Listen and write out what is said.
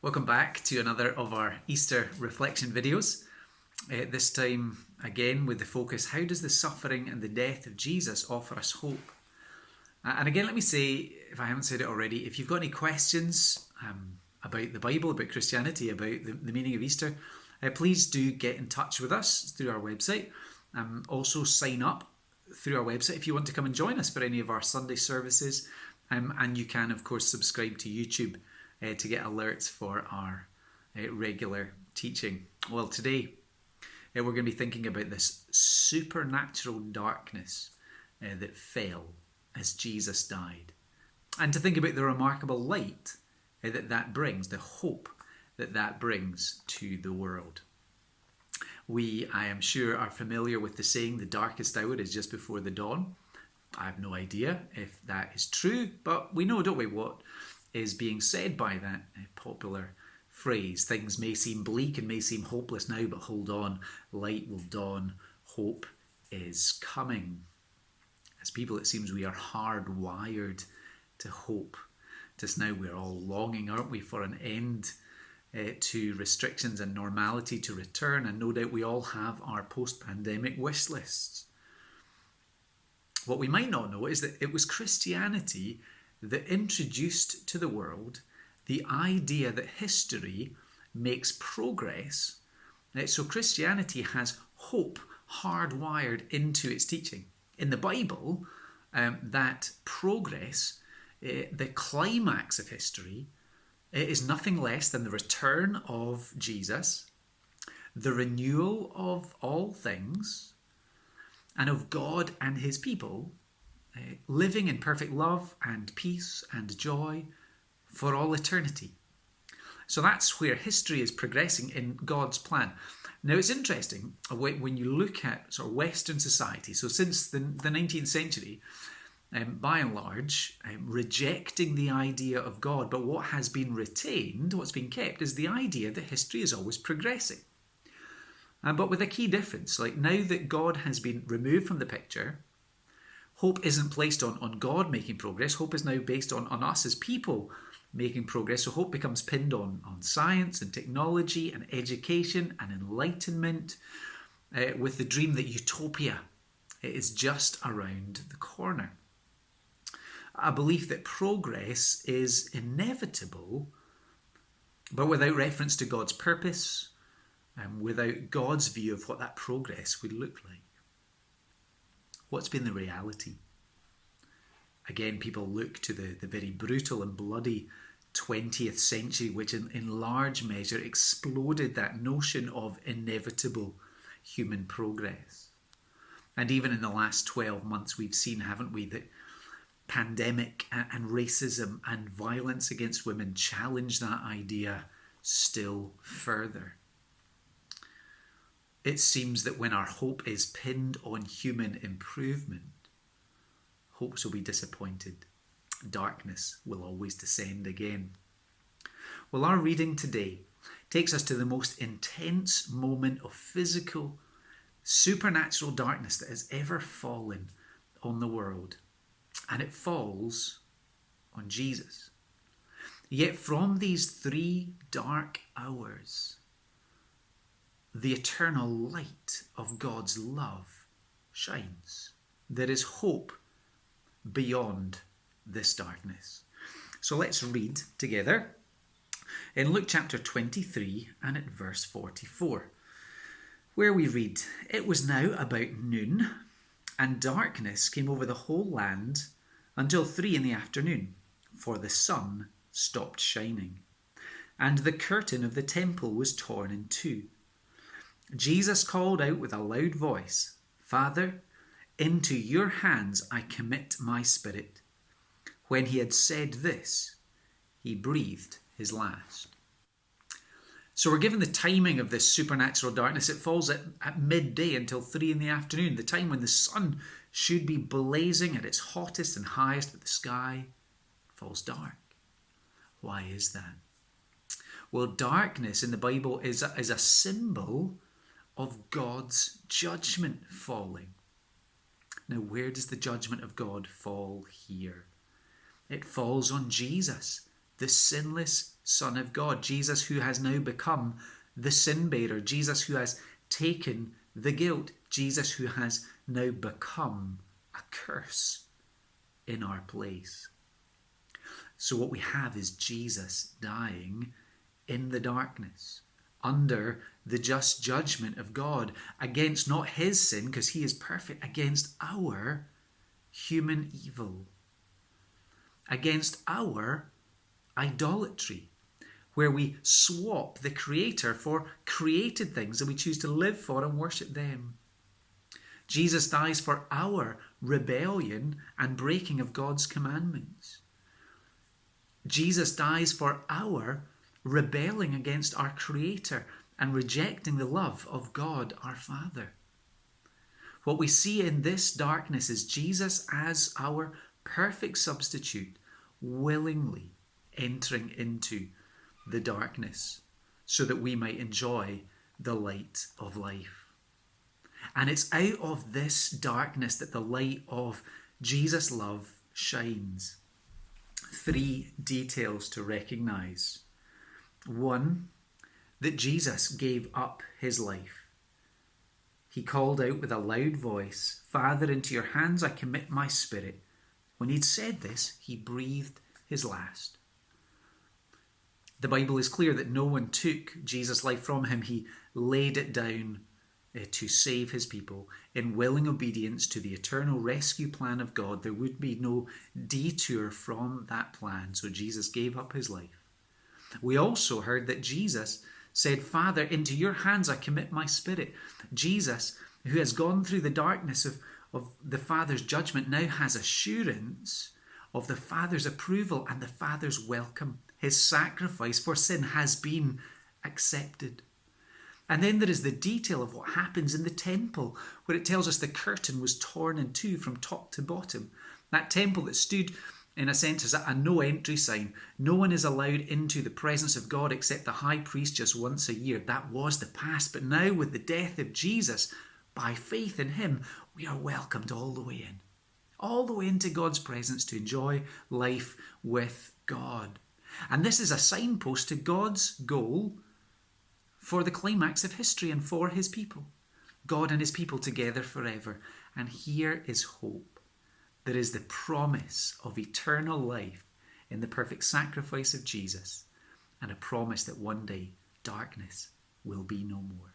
Welcome back to another of our Easter reflection videos. This time again with the focus, how does the suffering and the death of Jesus offer us hope? And again, let me say, if I haven't said it already, if you've got any questions about the Bible, about Christianity, about the meaning of Easter, please do get in touch with us through our website. Also sign up through our website if you want to come and join us for any of our Sunday services. And you can, of course, subscribe to YouTube to get alerts for our regular teaching. Well, today we're going to be thinking about this supernatural darkness that fell as Jesus died, and to think about the remarkable light that brings, the hope that brings to the world. We, I am sure, are familiar with the saying, the darkest hour is just before the dawn. I have no idea if that is true, but we know, don't we, what is being said by that popular phrase. Things may seem bleak and may seem hopeless now, but hold on, light will dawn, hope is coming. As people, it seems we are hardwired to hope. Just now we're all longing, aren't we, for an end to restrictions and normality to return, and no doubt we all have our post-pandemic wish lists. What we might not know is that it was Christianity that introduced to the world the idea that history makes progress. So Christianity has hope hardwired into its teaching. In the Bible, that progress, the climax of history, is nothing less than the return of Jesus, the renewal of all things, and of God and his people living in perfect love and peace and joy for all eternity. So that's where history is progressing in God's plan. Now it's interesting when you look at sort of Western society, so since the 19th century, by and large, rejecting the idea of God, but what has been retained, what's been kept, is the idea that history is always progressing. But with a key difference, like now that God has been removed from the picture, hope isn't placed on God making progress. Hope is now based on us as people making progress. So hope becomes pinned on science and technology and education and enlightenment, with the dream that utopia is just around the corner. A belief that progress is inevitable, but without reference to God's purpose and without God's view of what that progress would look like. What's been the reality? Again, people look to the very brutal and bloody 20th century, which in large measure exploded that notion of inevitable human progress. And even in the last 12 months, we've seen, haven't we, that pandemic and racism and violence against women challenge that idea still further. It seems that when our hope is pinned on human improvement, hopes will be disappointed. Darkness will always descend again. Well, our reading today takes us to the most intense moment of physical, supernatural darkness that has ever fallen on the world. And it falls on Jesus. Yet from these 3 dark hours, the eternal light of God's love shines. There is hope beyond this darkness. So let's read together in Luke chapter 23 and at verse 44, where we read, "It was now about noon, and darkness came over the whole land until 3 in the afternoon, for the sun stopped shining, and the curtain of the temple was torn in two. Jesus called out with a loud voice, 'Father, into your hands I commit my spirit.' When he had said this, he breathed his last." So we're given the timing of this supernatural darkness. It falls at midday until 3 in the afternoon, the time when the sun should be blazing at its hottest and highest, but the sky falls dark. Why is that? Well, darkness in the Bible is a symbol of God's judgment falling. Now, where does the judgment of God fall here? It falls on Jesus, the sinless Son of God, Jesus who has now become the sin bearer, Jesus who has taken the guilt, Jesus who has now become a curse in our place. So what we have is Jesus dying in the darkness, under the just judgment of God, against not his sin, because he is perfect, against our human evil, against our idolatry, where we swap the Creator for created things and we choose to live for and worship them. Jesus dies for our rebellion and breaking of God's commandments. Jesus dies for our rebelling against our Creator and rejecting the love of God our Father. What we see in this darkness is Jesus as our perfect substitute, willingly entering into the darkness so that we might enjoy the light of life. And it's out of this darkness that the light of Jesus' love shines. 3 details to recognize. 1, that Jesus gave up his life. He called out with a loud voice, "Father, into your hands I commit my spirit." When he'd said this, he breathed his last. The Bible is clear that no one took Jesus' life from him. He laid it down to save his people. In willing obedience to the eternal rescue plan of God, there would be no detour from that plan. So Jesus gave up his life. We also heard that Jesus said, "Father, into your hands I commit my spirit." Jesus, who has gone through the darkness of the Father's judgment, now has assurance of the Father's approval and the Father's welcome. His sacrifice for sin has been accepted. And then there is the detail of what happens in the temple, where it tells us the curtain was torn in two from top to bottom. That temple that stood, in a sense, as a no entry sign. No one is allowed into the presence of God except the high priest just once a year. That was the past. But now, with the death of Jesus, by faith in him, we are welcomed all the way in. All the way into God's presence to enjoy life with God. And this is a signpost to God's goal for the climax of history and for his people. God and his people together forever. And here is hope. There is the promise of eternal life in the perfect sacrifice of Jesus, and a promise that one day darkness will be no more.